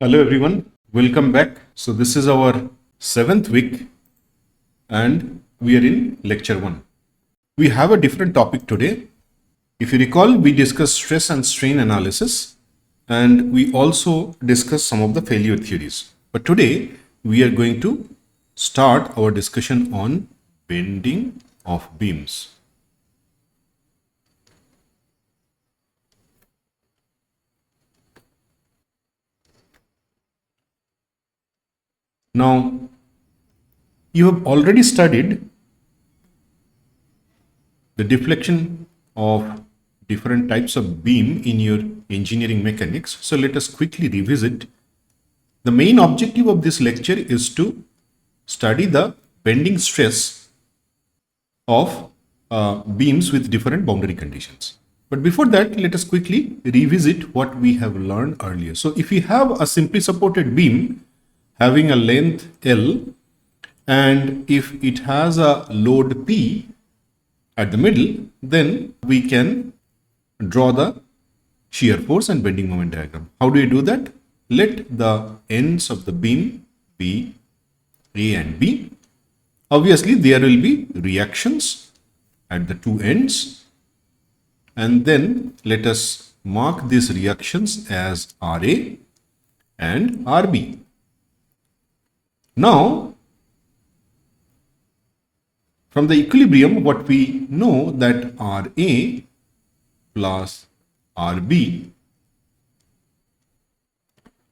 Hello everyone, welcome back. So this is our seventh week and we are in lecture 1. We have a different topic today. If you recall, we discussed stress and strain analysis and we also discussed some of the failure theories. But today we are going to start our discussion on bending of beams. Now, you have already studied the deflection of different types of beam in your engineering mechanics. So let us quickly revisit. The main objective of this lecture is to study the bending stress of beams with different boundary conditions. But before that, let us quickly revisit what we have learned earlier. So if we have a simply supported beam having a length L, and if it has a load P at the middle, then we can draw the shear force and bending moment diagram. How do we do that? Let the ends of the beam be A and B. Obviously, there will be reactions at the two ends. And then let us mark these reactions as RA and RB. Now, from the equilibrium, what we know that RA plus RB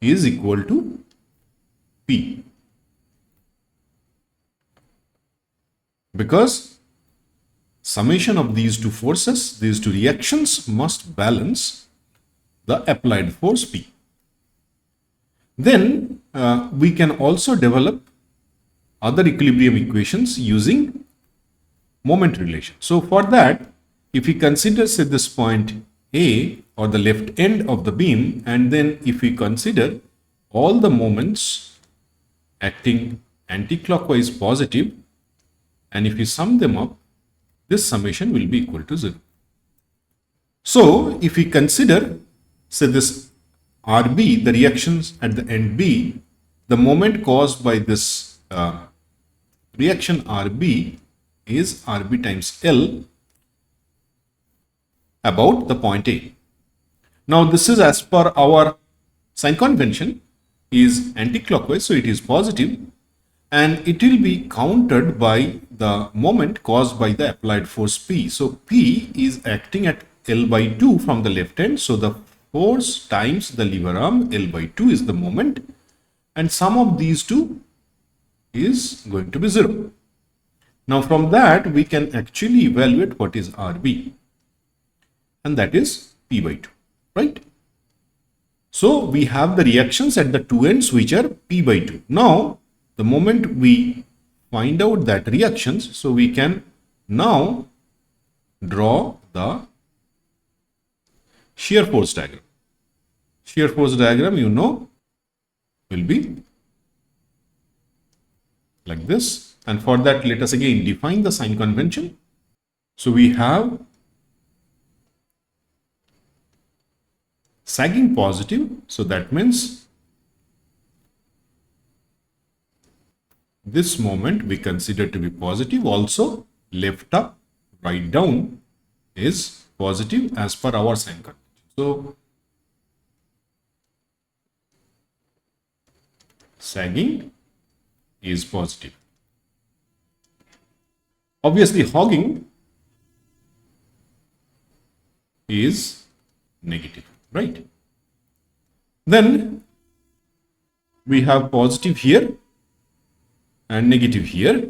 is equal to P. Because summation of these two forces, these two reactions must balance the applied force P. Then we can also develop other equilibrium equations using moment relation. So for that, if we consider say this point A or the left end of the beam, and then if we consider all the moments acting anti-clockwise positive, and if we sum them up, this summation will be equal to 0. So if we consider say this RB, the reactions at the end B, the moment caused by this reaction RB is RB times L about the point A. Now this is as per our sign convention is anti-clockwise, so it is positive, and it will be countered by the moment caused by the applied force P. So P is acting at L by 2 from the left end, so the force times the lever arm L by 2 is the moment, and sum of these two is going to be 0. Now from that we can actually evaluate what is RB, and that is P by 2, right? So we have the reactions at the two ends which are P by 2. Now the moment we find out that reactions, so we can now draw the shear force diagram. Shear force diagram, you know, will be like this. And for that, let us again define the sign convention. So we have sagging positive. So that means this moment we consider to be positive. Also, left up, right down is positive as per our sign convention. So sagging is positive. Obviously, hogging is negative, right? Then we have positive here and negative here,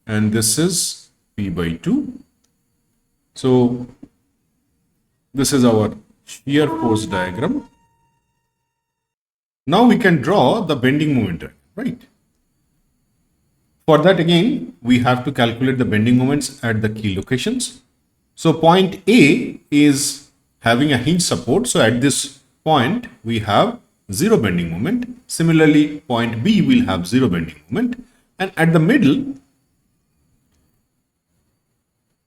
and this is P by 2. So this is our shear force diagram. Now we can draw the bending moment diagram, right? For that, again, we have to calculate the bending moments at the key locations. So point A is having a hinge support. So at this point, we have 0 bending moment. Similarly, point B will have 0 bending moment. And at the middle,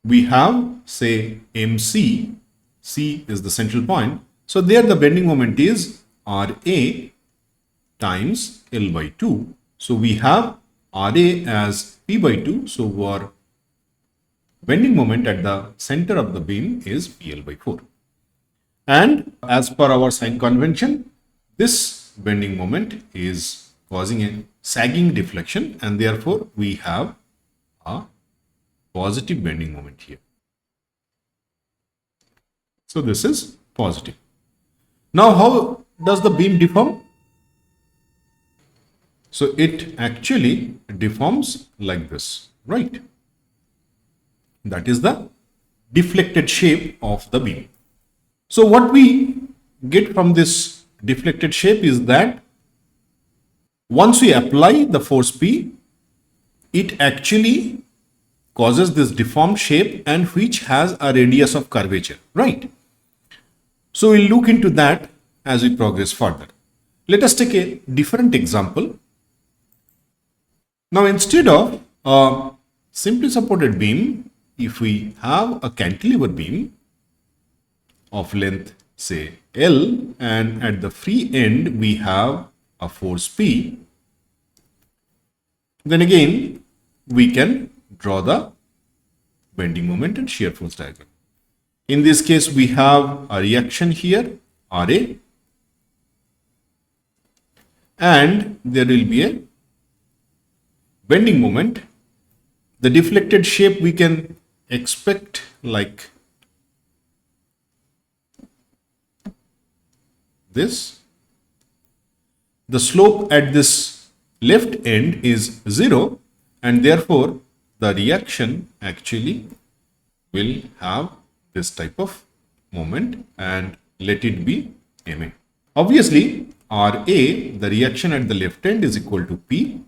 we have, say, MC. C is the central point. So there the bending moment is RA times L by 2. So we have RA as P by 2. So our bending moment at the center of the beam is PL by 4. And as per our sign convention, this bending moment is causing a sagging deflection, and therefore we have a positive bending moment here. So this is positive. Now how does the beam deform? So it actually deforms like this, right? That is the deflected shape of the beam. So what we get from this deflected shape is that once we apply the force P, it actually causes this deformed shape and which has a radius of curvature, right? So we'll look into that as we progress further. Let us take a different example. Now instead of a simply supported beam, if we have a cantilever beam of length say L, and at the free end we have a force P, then again we can draw the bending moment and shear force diagram. In this case we have a reaction here RA, and there will be a bending moment. The deflected shape we can expect like this. The slope at this left end is 0, and therefore the reaction actually will have this type of moment, and let it be MA. Obviously RA, the reaction at the left end, is equal to P,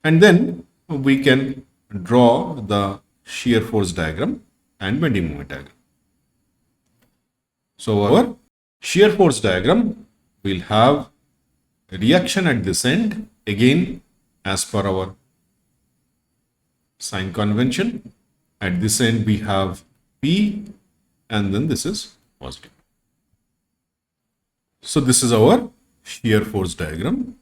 and then we can draw the shear force diagram and bending moment diagram. So our shear force diagram will have reaction at this end, again as per our sign convention. At this end we have P, and then this is positive. So this is our shear force diagram,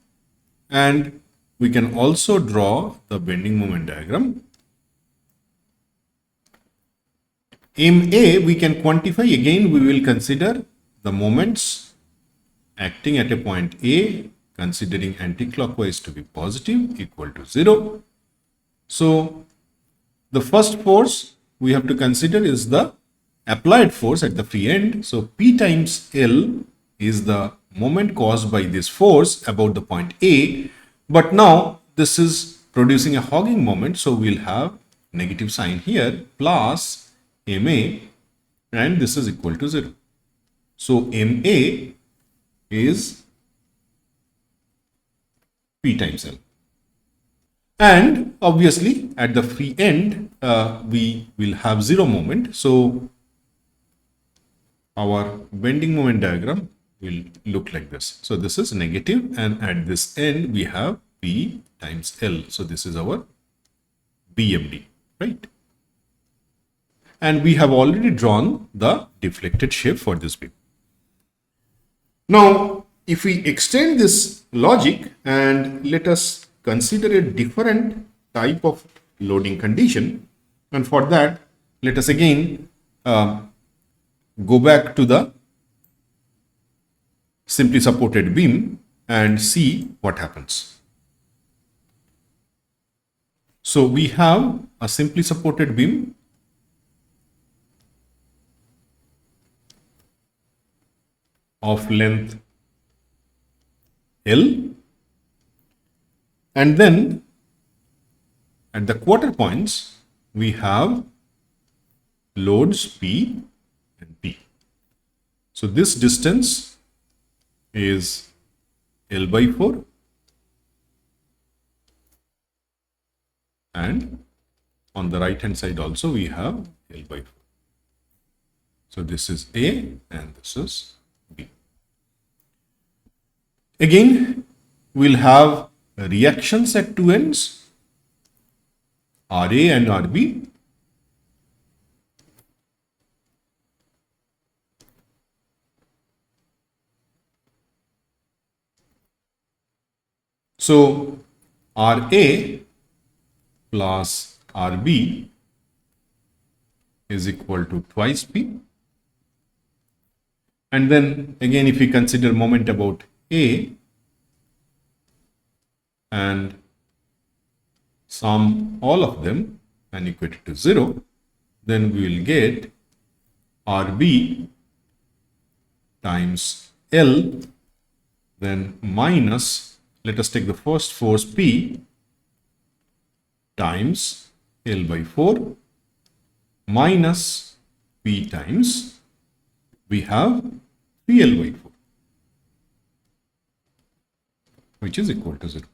and we can also draw the bending moment diagram. MA we can quantify. Again we will consider the moments acting at a point A, considering anticlockwise to be positive, equal to 0. So the first force we have to consider is the applied force at the free end. So P times L is the moment caused by this force about the point A, but now this is producing a hogging moment, so we'll have negative sign here plus MA, and this is equal to 0. So MA is P times L. And obviously at the free end we will have 0 moment, so our bending moment diagram will look like this. So this is negative, and at this end we have P times L. So this is our BMD, right? And we have already drawn the deflected shape for this beam. Now if we extend this logic and let us consider a different type of loading condition, and for that let us again go back to the simply supported beam and see what happens. So we have a simply supported beam of length L, and then at the quarter points we have loads P and P. So this distance is L by 4, and on the right hand side also we have L by 4. So this is A and this is B. Again we'll have reactions at two ends, RA and RB. So RA plus RB is equal to twice P. And then again, if we consider moment about A and sum all of them and equate it to 0, then we will get RB times L, then minus, let us take the first force P times L by 4 minus P times, we have 3L by 4, which is equal to 0.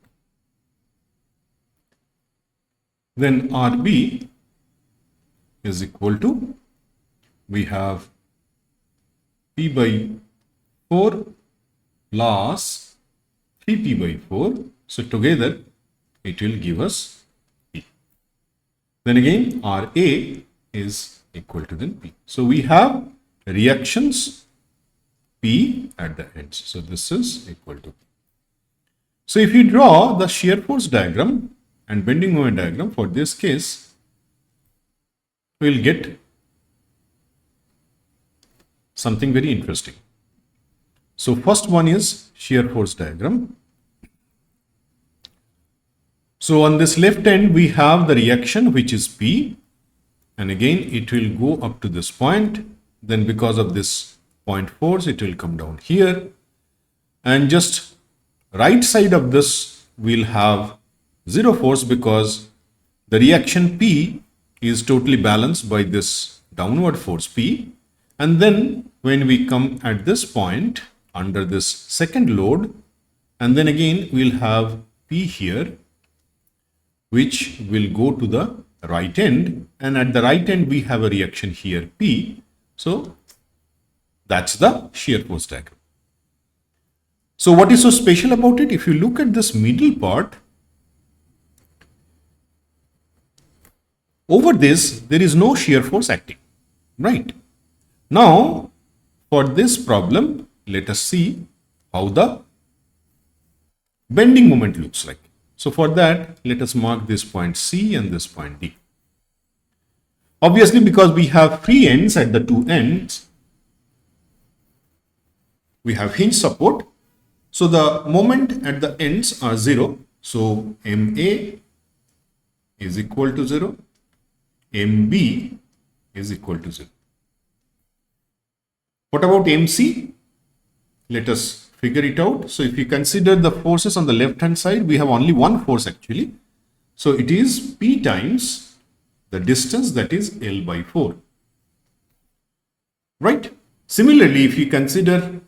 Then RB is equal to, we have P by 4 plus 3P by 4. So together it will give us P. Then again RA is equal to then P. So we have reactions P at the ends. So this is equal to P. So if you draw the shear force diagram and bending moment diagram for this case, we will get something very interesting. So first one is shear force diagram. So on this left end, we have the reaction, which is P. And again, it will go up to this point. Then because of this point force, it will come down here. And just right side of this, we'll have 0 force because the reaction P is totally balanced by this downward force P. And then when we come at this point under this second load, and then again we'll have P here, which will go to the right end. And at the right end, we have a reaction here P. So that's the shear force diagram. So what is so special about it? If you look at this middle part, over this, there is no shear force acting, right? Now, for this problem, let us see how the bending moment looks like. So for that, let us mark this point C and this point D. Obviously, because we have free ends at the two ends, we have hinge support. So the moment at the ends are 0. So MA is equal to 0. MB is equal to 0. What about MC? Let us figure it out. So if you consider the forces on the left hand side, we have only one force actually. So it is P times the distance, that is L by 4. Right? Similarly, if you consider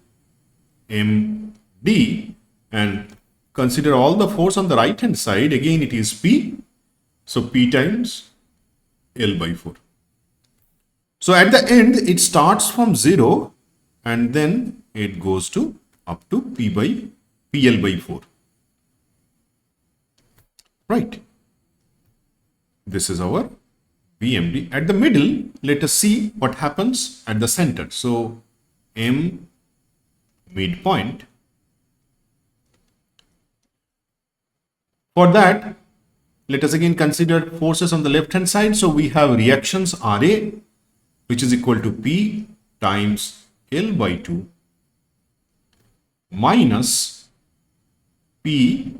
MD and consider all the force on the right hand side, again it is P. So P times L by 4. So at the end, it starts from 0 and then it goes to up to PL by 4. Right. This is our BMD. At the middle, let us see what happens at the center. So M midpoint. For that, let us again consider forces on the left hand side. So we have reactions RA, which is equal to P times L by 2 minus P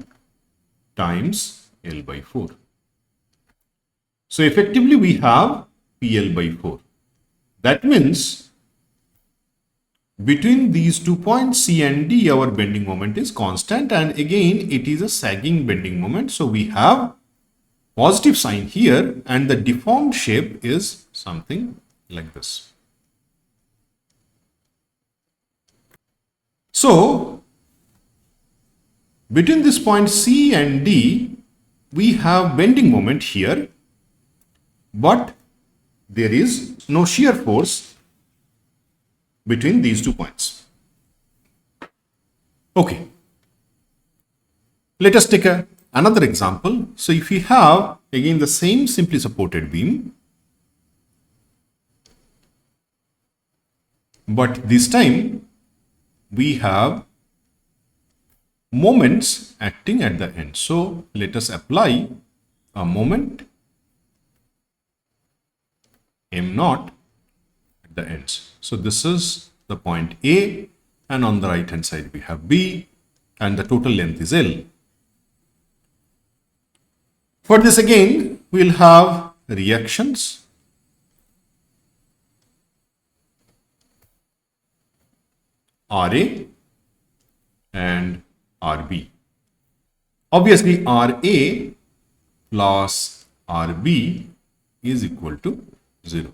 times L by 4. So effectively we have PL by 4. That means between these 2 points C and D, our bending moment is constant, and again it is a sagging bending moment. So we have positive sign here, and the deformed shape is something like this. So between this point C and D, we have bending moment here, but there is no shear force between these 2 points. Okay. Let us take another example. So if we have again the same simply supported beam, but this time we have moments acting at the end. So let us apply a moment m naught at the ends. So this is the point A, and on the right hand side we have B, and the total length is L. For this again, we'll have reactions RA and RB. Obviously, RA plus RB is equal to 0.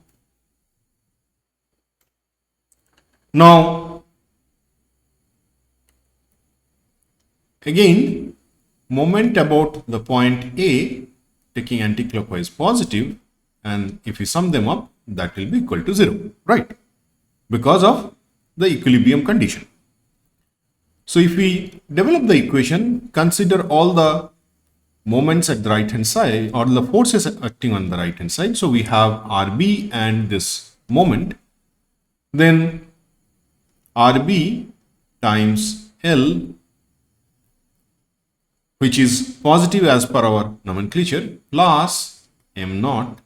Now, again, moment about the point A taking anticlockwise positive, and if we sum them up, that will be equal to 0, right? Because of the equilibrium condition. So if we develop the equation, consider all the moments at the right hand side or the forces acting on the right hand side. So we have RB and this moment, then RB times L, which is positive as per our nomenclature, plus m naught,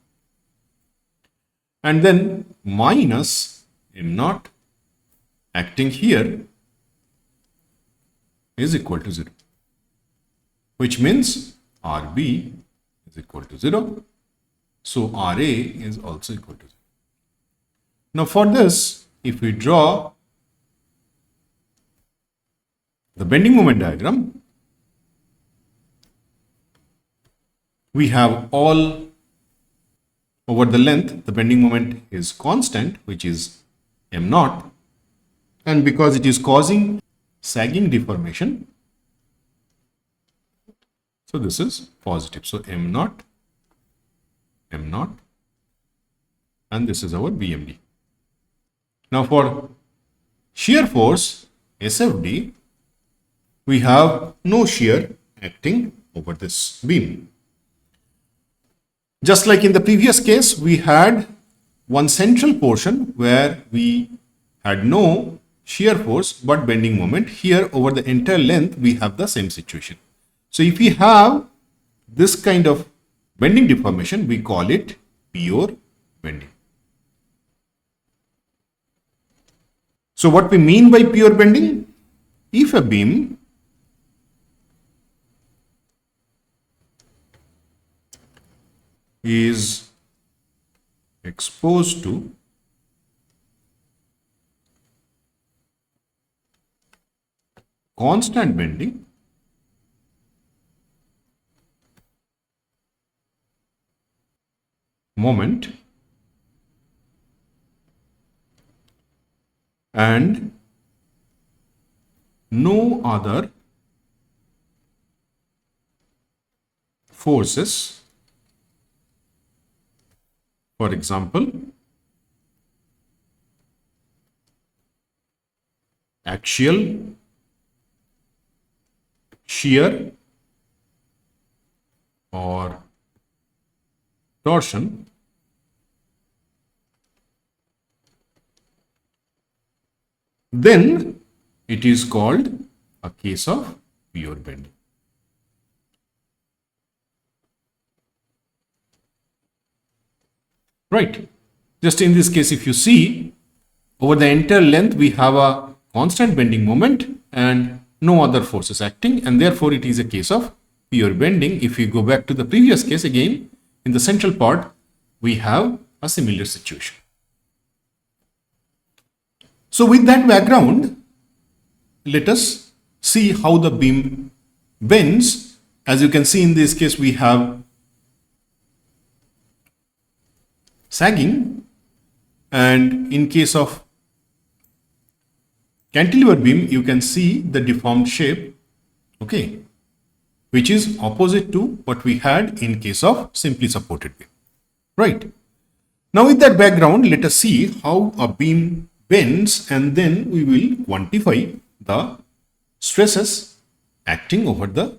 and then minus m naught acting here is equal to 0, which means RB is equal to 0. So RA is also equal to 0. Now for this, if we draw the bending moment diagram, we have all over the length, the bending moment is constant, which is m naught, and because it is causing sagging deformation, so this is positive. So m naught, and this is our BMD. Now for shear force SFD, we have no shear acting over this beam. Just like in the previous case, we had one central portion where we had no shear force but bending moment. Here over the entire length, we have the same situation. So if we have this kind of bending deformation, we call it pure bending. So what we mean by pure bending? If a beam is exposed to constant bending, moment, and no other forces, for example, axial, shear, or torsion, then it is called a case of pure bending. Right. Just in this case, if you see, over the entire length, we have a constant bending moment and no other forces acting, and therefore it is a case of pure bending. If we go back to the previous case again, in the central part, we have a similar situation. So with that background, let us see how the beam bends. As you can see, in this case, we have sagging, and in case of cantilever beam, you can see the deformed shape, okay, which is opposite to what we had in case of simply supported beam, right? Now with that background, let us see how a beam bends, and then we will quantify the stresses acting over the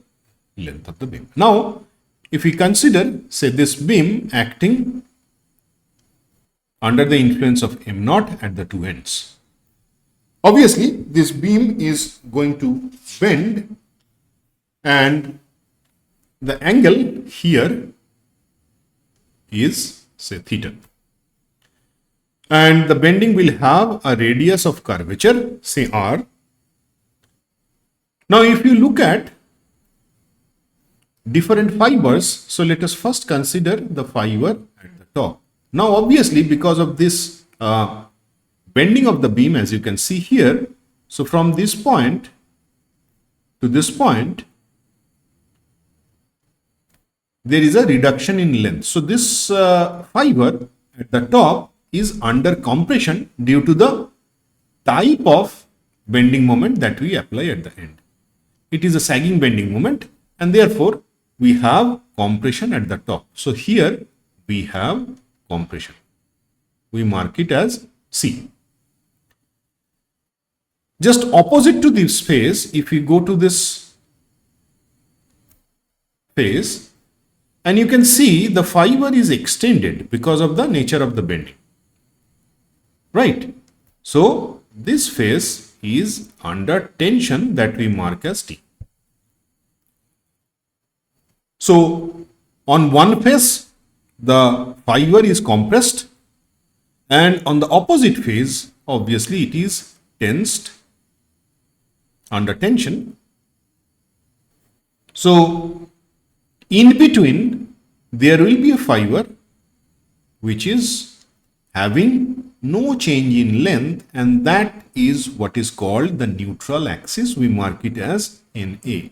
length of the beam. Now, if we consider, say, this beam acting under the influence of m naught at the two ends. Obviously, this beam is going to bend and the angle here is say theta. And the bending will have a radius of curvature, say r. Now, if you look at different fibers, so let us first consider the fiber at the top. Now, obviously, because of this bending of the beam, as you can see here, so from this point to this point, there is a reduction in length. So, this fiber at the top is under compression due to the type of bending moment that we apply at the end. It is a sagging bending moment, and therefore we have compression at the top. So here we have compression. We mark it as C. Just opposite to this phase, if we go to this phase, and you can see the fiber is extended because of the nature of the bending. Right? So this phase is under tension that we mark as T. So on one phase, the fiber is compressed, and on the opposite phase, obviously it is tensed under tension. So in between, there will be a fiber which is having no change in length, and that is what is called the neutral axis. We mark it as NA.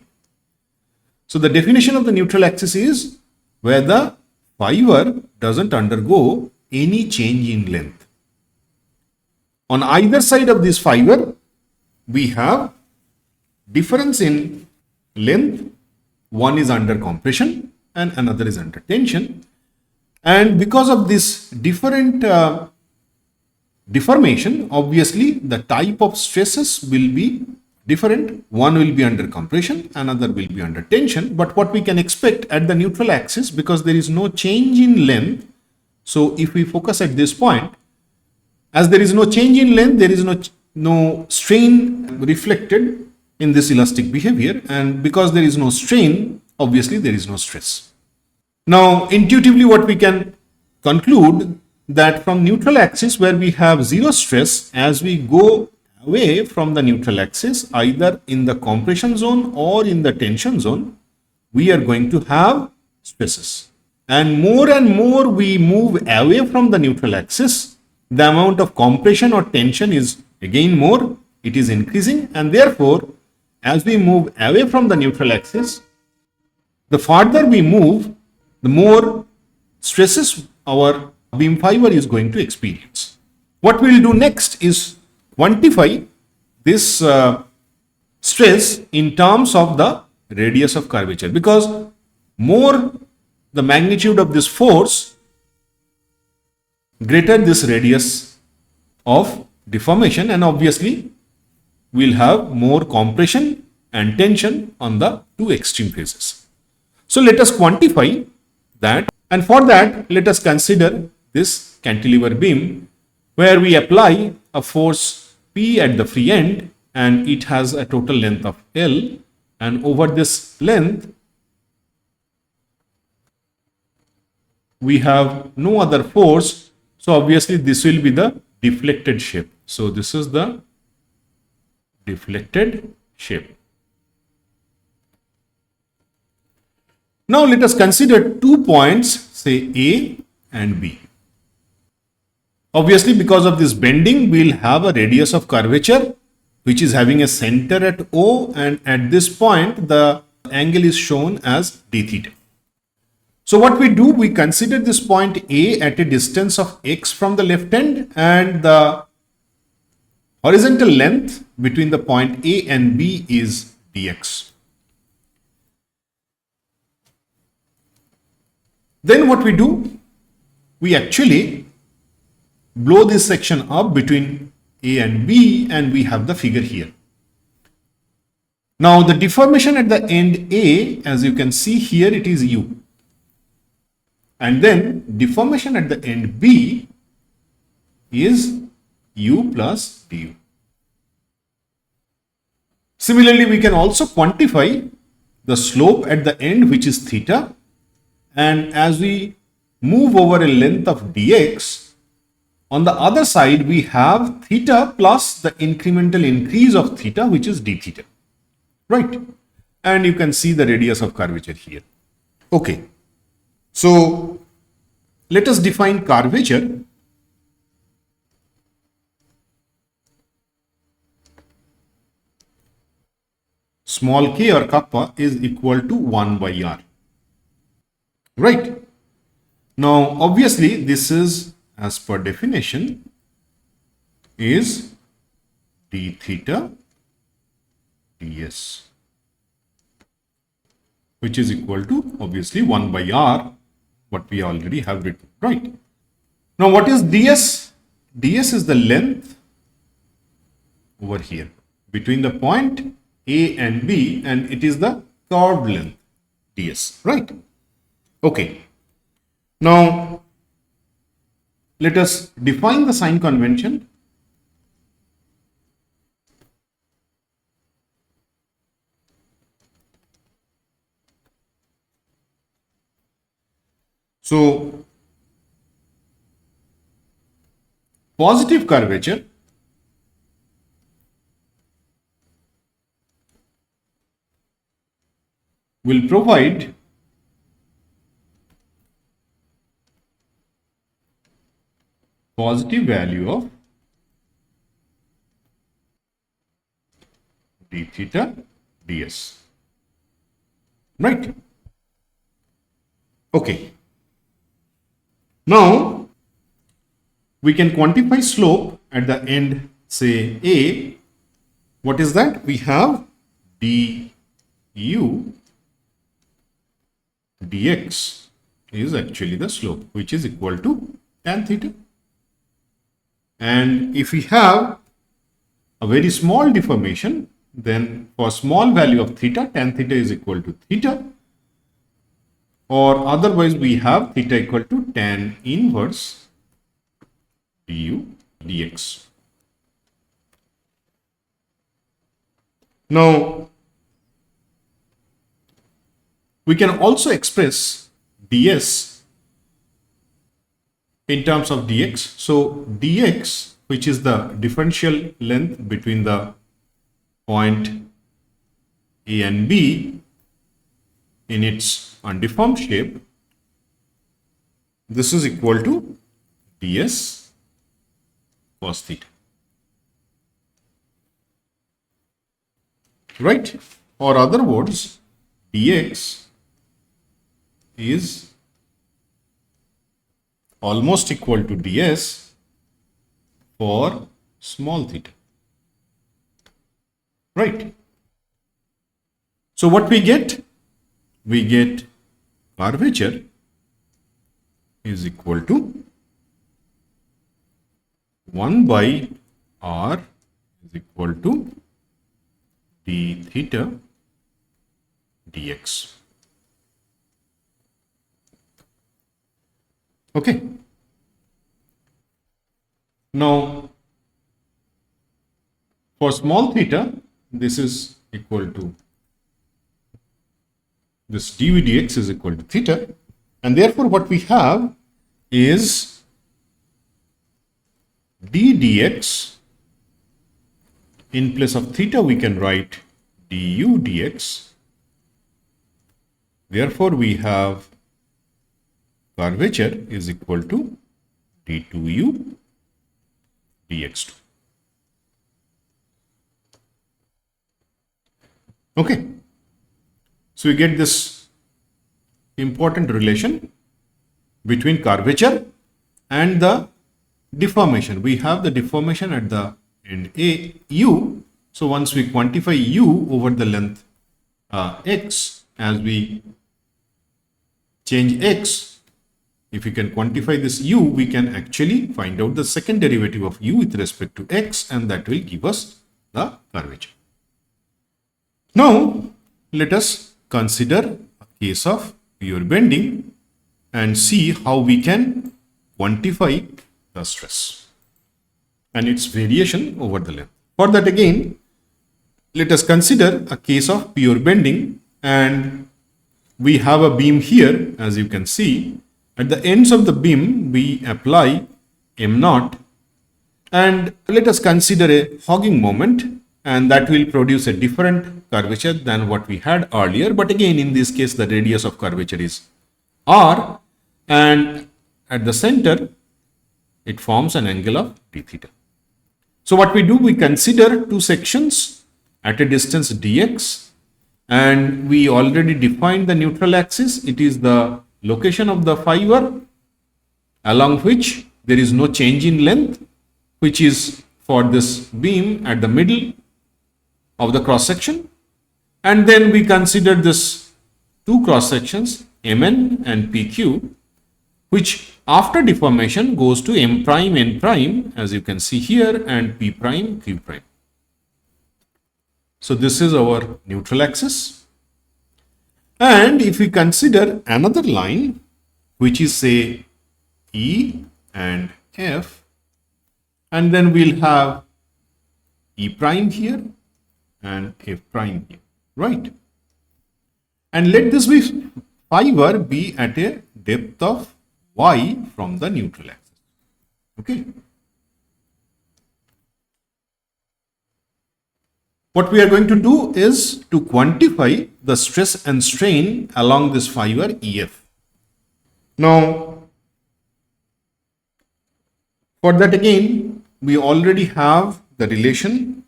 So the definition of the neutral axis is where the fiber doesn't undergo any change in length. On either side of this fiber, we have difference in length. One is under compression and another is under tension. And because of this different deformation, obviously the type of stresses will be different. One will be under compression, another will be under tension. But what we can expect at the neutral axis, because there is no change in length, so if we focus at this point, as there is no change in length, there is no strain reflected in this elastic behavior, and because there is no strain, obviously there is no stress. Now, intuitively what we can conclude that from neutral axis where we have zero stress, as we go away from the neutral axis, either in the compression zone or in the tension zone, we are going to have stresses. And more we move away from the neutral axis, the amount of compression or tension is again more, it is increasing, and therefore, as we move away from the neutral axis, the farther we move, the more stresses our beam fiber is going to experience. What we will do next is quantify this stress in terms of the radius of curvature, because more the magnitude of this force, greater this radius of deformation, and obviously we'll have more compression and tension on the two extreme phases. So let us quantify that, and for that let us consider this cantilever beam where we apply a force P at the free end, and it has a total length of L, and over this length we have no other force, so obviously this will be the deflected shape. So this is the deflected shape. Now let us consider 2 points, say A and B. Obviously, because of this bending, we will have a radius of curvature which is having a center at O, and at this point the angle is shown as d theta. So what we do, we consider this point A at a distance of x from the left end, and the horizontal length between the point A and B is dx. Then what we do, we actually blow this section up between A and B, and we have the figure here. Now the deformation at the end A, as you can see here, it is U. And then deformation at the end B is U plus du. Similarly, we can also quantify the slope at the end, which is theta. And as we move over a length of dx, on the other side, we have theta plus the incremental increase of theta, which is d theta, right? And you can see the radius of curvature here. Okay, so let us define curvature. Small k or kappa is equal to 1 by r, right? Now, obviously, this is, as per definition, is d theta ds, which is equal to, obviously, 1 by r, what we already have written, right? Now, what is ds? ds is the length over here between the point A and B, and it is the curved length ds, right? Okay. Now, let us define the sign convention. So, positive curvature will provide positive value of d theta ds, right? Okay. Now, we can quantify slope at the end, say A. What is that? We have du dx is actually the slope, which is equal to tan theta. And if we have a very small deformation, then for small value of theta, tan theta is equal to theta. Or otherwise, we have theta equal to tan inverse du dx. Now, we can also express ds in terms of dx. So, dx, which is the differential length between the point A and B in its undeformed shape, this is equal to ds cos theta, right? Or other words, dx is almost equal to ds for small theta, right? So what we get? We get curvature is equal to 1 by r is equal to d theta dx. Okay. Now, for small theta, this is equal to this du dx is equal to theta, and therefore what we have is d dx. In place of theta, we can write du dx. Therefore, we have curvature is equal to d2u dx2. Okay. So we get this important relation between curvature and the deformation. We have the deformation at the end A, u. So once we quantify u over the length x, as we change x, if we can quantify this u, we can actually find out the second derivative of u with respect to x, and that will give us the curvature. Now, let us consider a case of pure bending and see how we can quantify the stress and its variation over the length. For that, again, let us consider a case of pure bending and we have a beam here, as you can see. At the ends of the beam, we apply m naught, and let us consider a hogging moment, and that will produce a different curvature than what we had earlier. But again, in this case, the radius of curvature is r, and at the center, it forms an angle of d theta. So what we do, we consider two sections at a distance dx, and we already defined the neutral axis. It is the location of the fiber along which there is no change in length, which is for this beam at the middle of the cross section. And then we consider this two cross sections, mn and pq, which after deformation goes to m prime n prime, as you can see here, and p prime q prime. So this is our neutral axis. And if we consider another line, which is say E and F, and then we'll have E prime here and F prime here, right? And let this be fiber be at a depth of y from the neutral axis. Okay. What we are going to do is to quantify the stress and strain along this fiber EF. Now, for that again, we already have the relation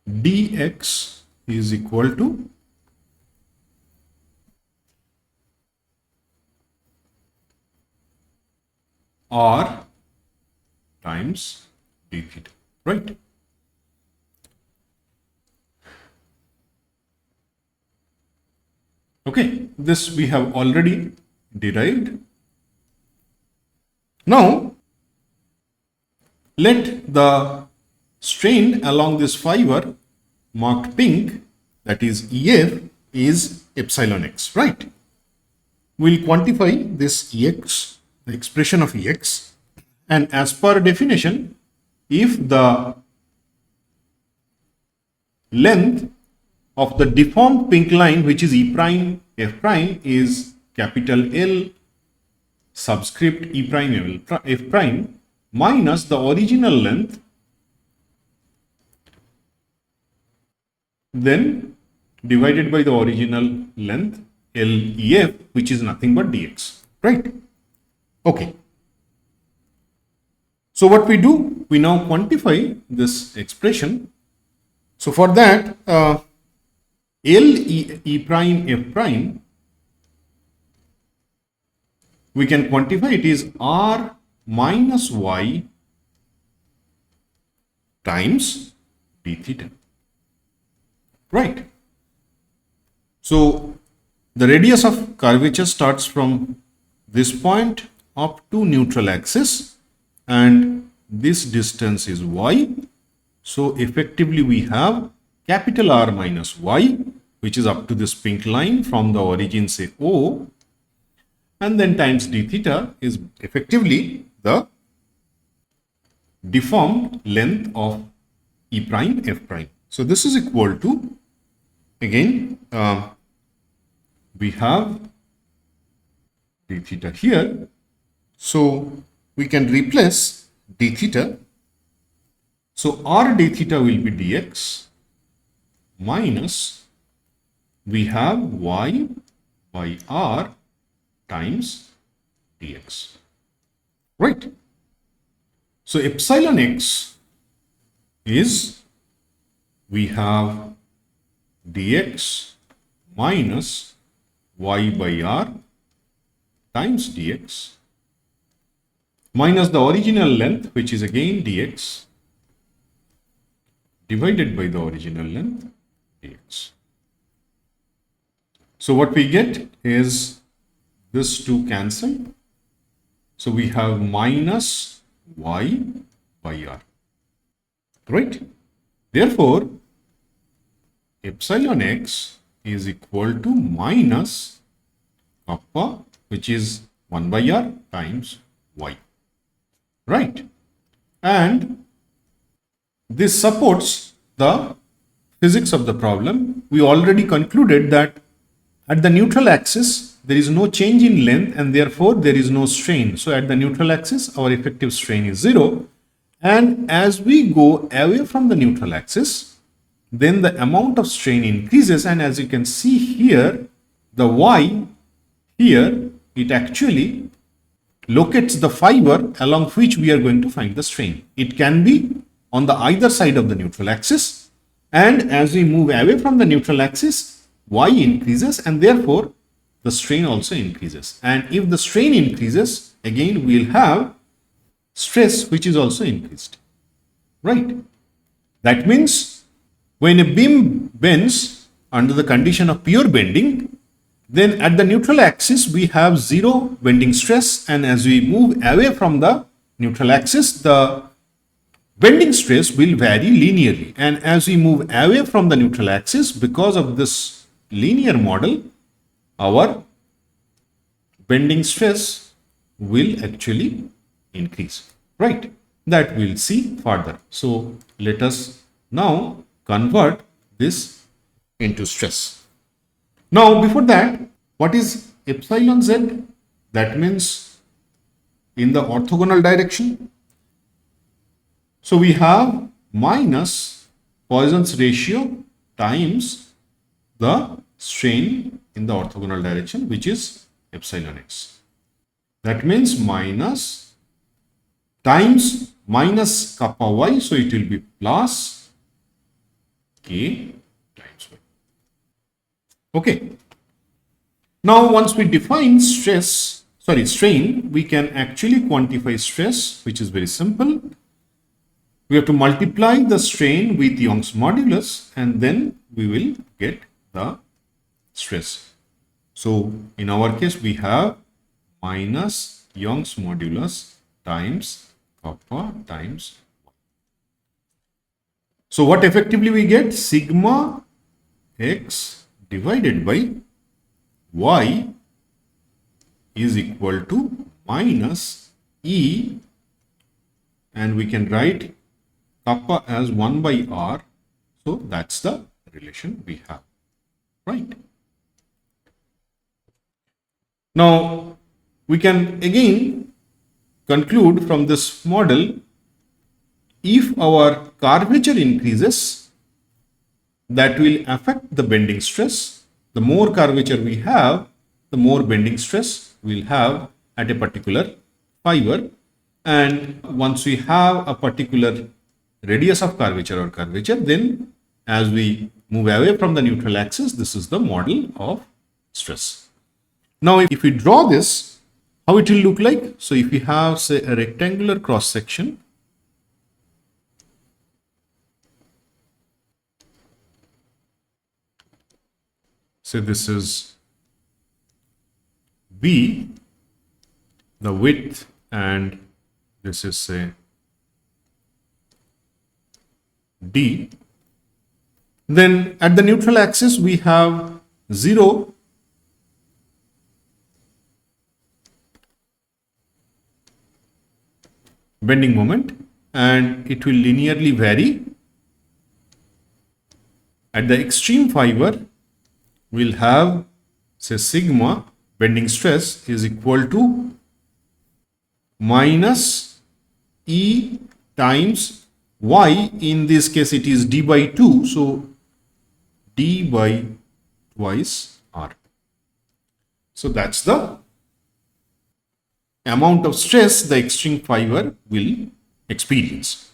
dx is equal to r times d theta, right? Okay, this we have already derived. Now, let the strain along this fiber marked pink, that is EF, is epsilon x, right? We'll quantify this Ex, the expression of Ex, and as per definition, if the length of the deformed pink line, which is E prime F prime, is capital L subscript E prime F prime minus the original length, then divided by the original length LEF, which is nothing but dx, right? Okay. So what we do, we now quantify this expression. So for that, E prime F prime, we can quantify it is R minus Y times d theta, right? So the radius of curvature starts from this point up to neutral axis, and this distance is y. So effectively we have capital R minus y, which is up to this pink line from the origin, say O, and then times d theta is effectively the deformed length of E prime F prime. So this is equal to, again, we have d theta here. So we can replace d theta. So r d theta will be dx minus, we have y by r times dx, right? So epsilon x is, we have dx minus y by r times dx minus the original length, which is again dx, divided by the original length dx. So what we get is this two cancel. So we have minus y by r, right? Therefore, epsilon x is equal to minus kappa, which is 1 by r times y, right? And this supports the physics of the problem, we already concluded that at the neutral axis, there is no change in length and therefore there is no strain. So at the neutral axis, our effective strain is 0. And as we go away from the neutral axis, then the amount of strain increases. And as you can see here, the y here, it actually locates the fiber along which we are going to find the strain. It can be on the either side of the neutral axis. And as we move away from the neutral axis, y increases and therefore the strain also increases. And if the strain increases, again we will have stress which is also increased. Right? That means when a beam bends under the condition of pure bending, then at the neutral axis we have zero bending stress, and as we move away from the neutral axis, the bending stress will vary linearly. And as we move away from the neutral axis, because of this linear model, our bending stress will actually increase. Right? That we'll see further. So let us now convert this into stress. Now, before that, what is epsilon z? That means in the orthogonal direction. So we have minus Poisson's ratio times the strain in the orthogonal direction, which is epsilon x. That means minus times minus kappa y. So it will be plus k times y. Okay. Now, once we define strain, we can actually quantify stress, which is very simple. We have to multiply the strain with Young's modulus and then we will get the stress. So, in our case, we have minus Young's modulus times kappa times y. So, what effectively we get? Sigma x divided by y is equal to minus E, and we can write kappa as 1 by r. So that's the relation we have, right? Now we can again conclude from this model, if our curvature increases, that will affect the bending stress. The more curvature we have, the more bending stress we'll have at a particular fiber. And once we have a particular radius of curvature or curvature, then as we move away from the neutral axis, this is the model of stress. Now, if we draw this, how it will look like? So if we have, say, a rectangular cross section, say this is B, the width, and this is, say, D. Then at the neutral axis, we have 0 bending moment, and it will linearly vary. At the extreme fiber, we'll have, say, sigma bending stress is equal to minus E times y. In this case, it is d by 2. So d by twice r. So that's the amount of stress the extreme fiber will experience.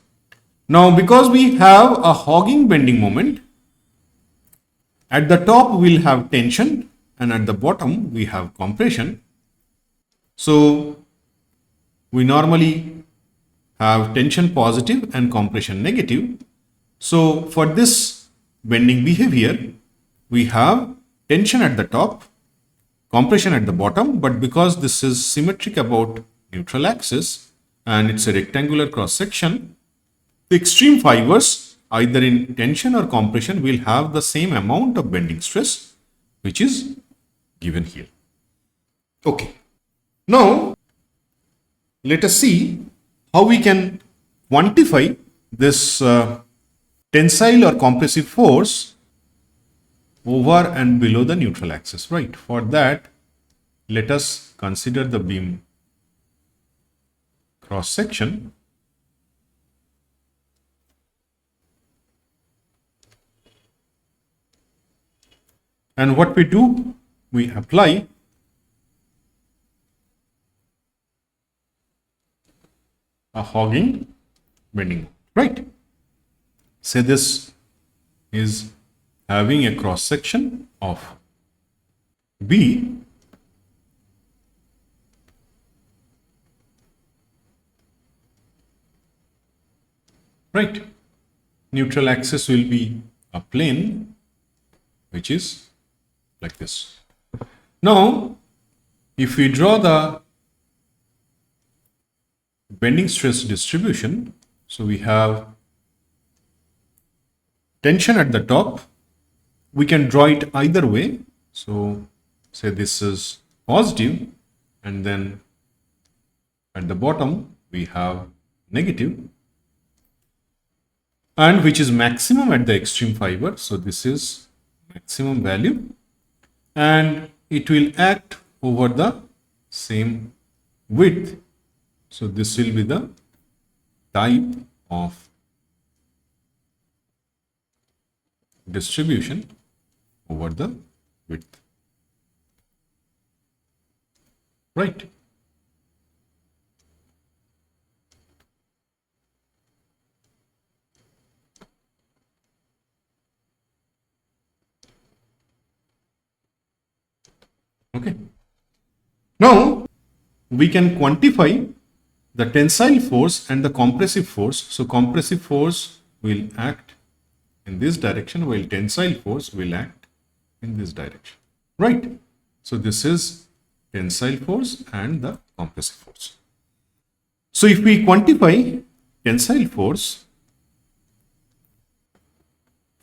Now, because we have a hogging bending moment, at the top we'll have tension and at the bottom we have compression. So we normally have tension positive and compression negative. So for this bending behavior, we have tension at the top, compression at the bottom, but because this is symmetric about neutral axis and it's a rectangular cross section, the extreme fibers either in tension or compression will have the same amount of bending stress, which is given here. Okay. Now, let us see how we can quantify this tensile or compressive force over and below the neutral axis, right? For that, let us consider the beam cross section. And what we do, we apply a hogging bending, right? Say this is having a cross section of B, right? Neutral axis will be a plane which is like this. Now, if we draw the bending stress distribution, so we have tension at the top, we can draw it either way. So say this is positive, and then at the bottom we have negative, and which is maximum at the extreme fiber. So this is maximum value, and it will act over the same width. So this will be the type of distribution over the width, right? Okay. Now we can quantify the tensile force and the compressive force. So compressive force will act in this direction, while tensile force will act in this direction, right? So this is tensile force and the compressive force. So if we quantify tensile force,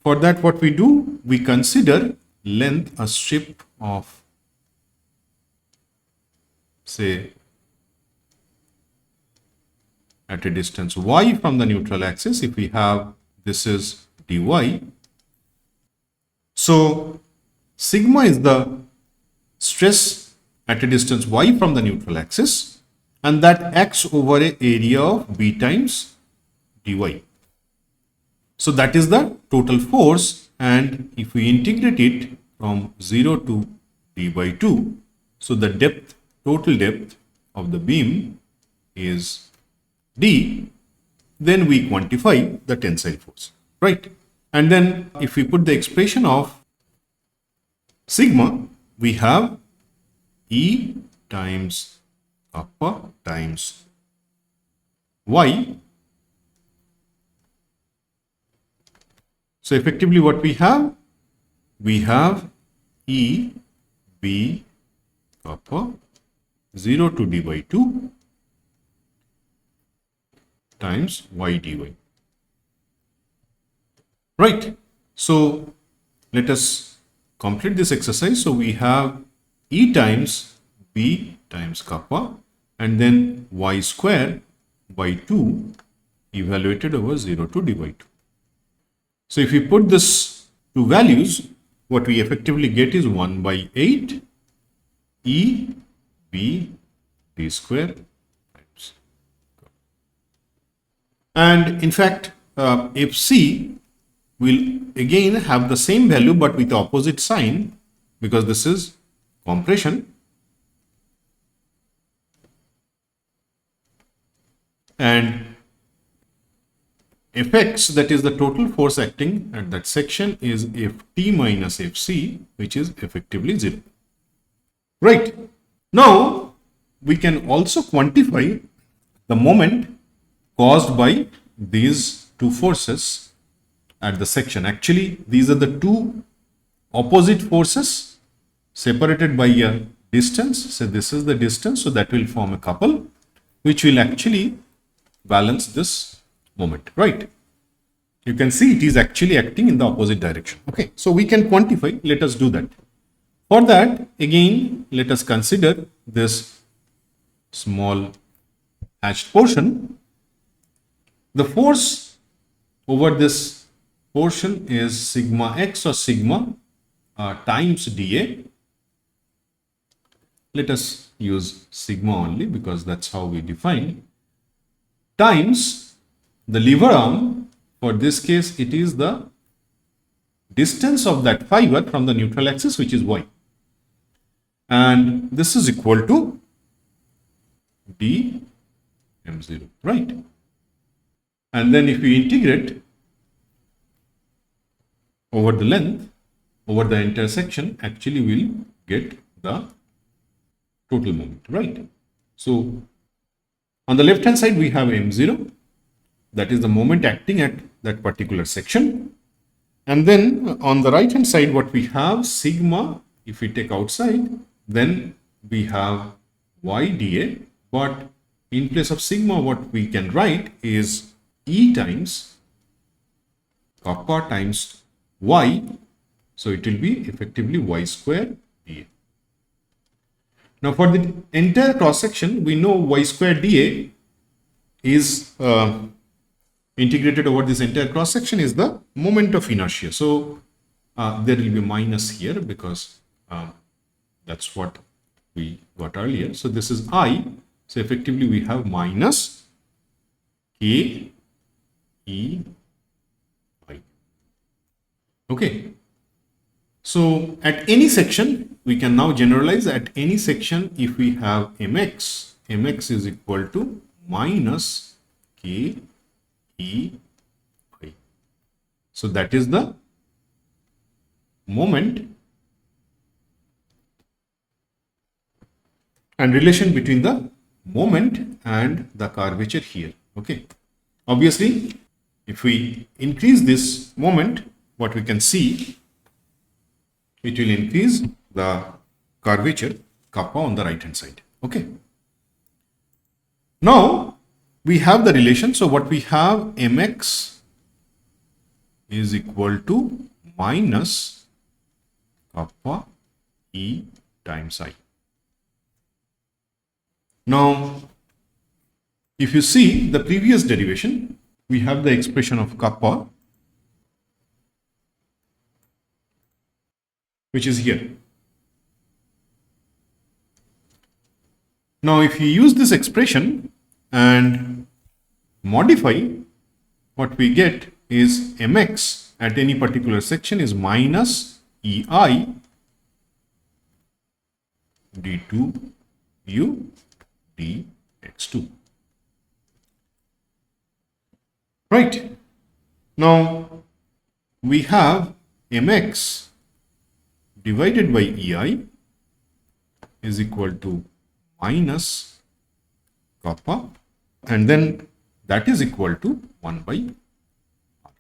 for that what we do, we consider length a strip of, say, at a distance y from the neutral axis. If we have, this is dy. So sigma is the stress at a distance y from the neutral axis, and that acts over an area of b times dy. So that is the total force, and if we integrate it from 0 to d by 2, so the depth, total depth of the beam is d, then we quantify the tensile force, right? And then if we put the expression of sigma, we have E times kappa times y. So effectively what we have E b kappa 0 to d by 2 times y dy. Right. So let us complete this exercise. So we have E times b times kappa, and then y square by 2 evaluated over 0 to d by 2. So if we put this two values, what we effectively get is 1 by 8 E b d square times. And in fact, Fc will again have the same value but with the opposite sign, because this is compression, and Fx, that is the total force acting at that section, is Ft minus Fc, which is effectively 0. Right. Now we can also quantify the moment caused by these two forces at the section. Actually, these are the two opposite forces separated by a distance. So this is the distance, so that will form a couple which will actually balance this moment, right? You can see it is actually acting in the opposite direction. Okay, so we can quantify. Let us do that. For that, again, let us consider this small hatched portion. The force over this portion is sigma x or sigma times dA. Let us use sigma only because that's how we define, times the lever arm. For this case, it is the distance of that fiber from the neutral axis, which is y. And this is equal to d m0, right? And then if we integrate over the length, over the intersection, actually we'll get the total moment, right? So on the left hand side, we have m0, that is the moment acting at that particular section. And then on the right hand side, what we have sigma, if we take outside, then we have y dA, but in place of sigma, what we can write is E times kappa times y. So it will be effectively y square dA. Now for the entire cross section, we know y square dA is integrated over this entire cross section is the moment of inertia. So there will be minus here because that's what we got earlier. So this is I. So effectively we have minus K E I. Okay. So at any section, we can now generalize at any section if we have mx is equal to minus K E I. So that is the moment and relation between the moment and the curvature here. Okay. Obviously, if we increase this moment, what we can see, it will increase the curvature kappa on the right hand side. Okay. Now we have the relation. So what we have, mx is equal to minus kappa E times I. Now, if you see the previous derivation, we have the expression of kappa, which is here. Now, if you use this expression and modify, what we get is mx at any particular section is minus ei d2 u dx2. Right. Now, we have mx divided by ei is equal to minus kappa, and then that is equal to 1 by r.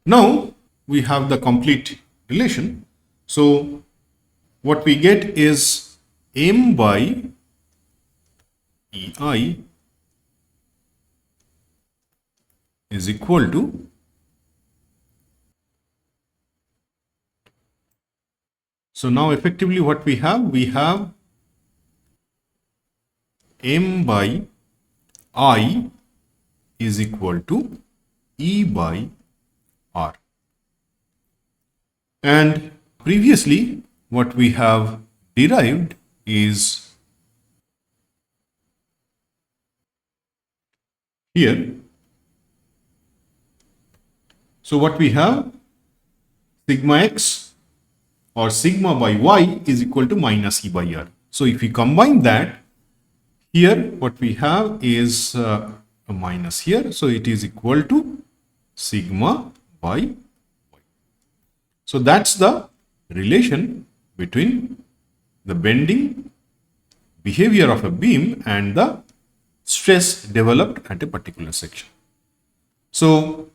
Now, we have the complete relation. So, what we get is m by ei is equal to so now effectively what we have m by I is equal to E by R. And previously what we have derived is here. So what we have, sigma x or sigma by y is equal to minus E by R. So if we combine that, here what we have is a minus here. So it is equal to sigma by y. So that's the relation between the bending behavior of a beam and the stress developed at a particular section. So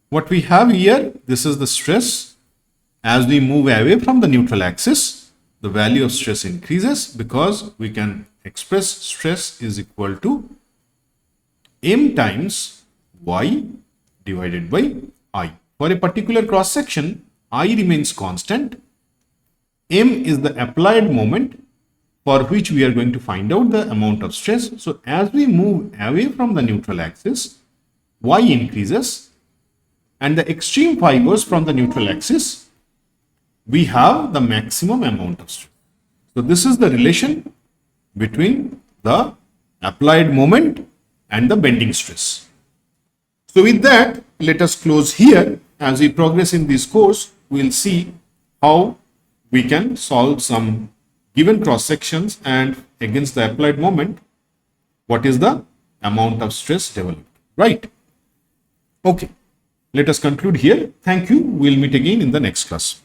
what we have here, this is the stress. As we move away from the neutral axis, the value of stress increases because we can express stress is equal to m times y divided by I. For a particular cross section, I remains constant. M is the applied moment for which we are going to find out the amount of stress. So as we move away from the neutral axis, y increases and the extreme fibers from the neutral axis, we have the maximum amount of stress. So this is the relation between the applied moment and the bending stress. So with that, let us close here. As we progress in this course, we will see how we can solve some given cross sections and against the applied moment, what is the amount of stress developed, right? Okay, let us conclude here. Thank you. We'll meet again in the next class.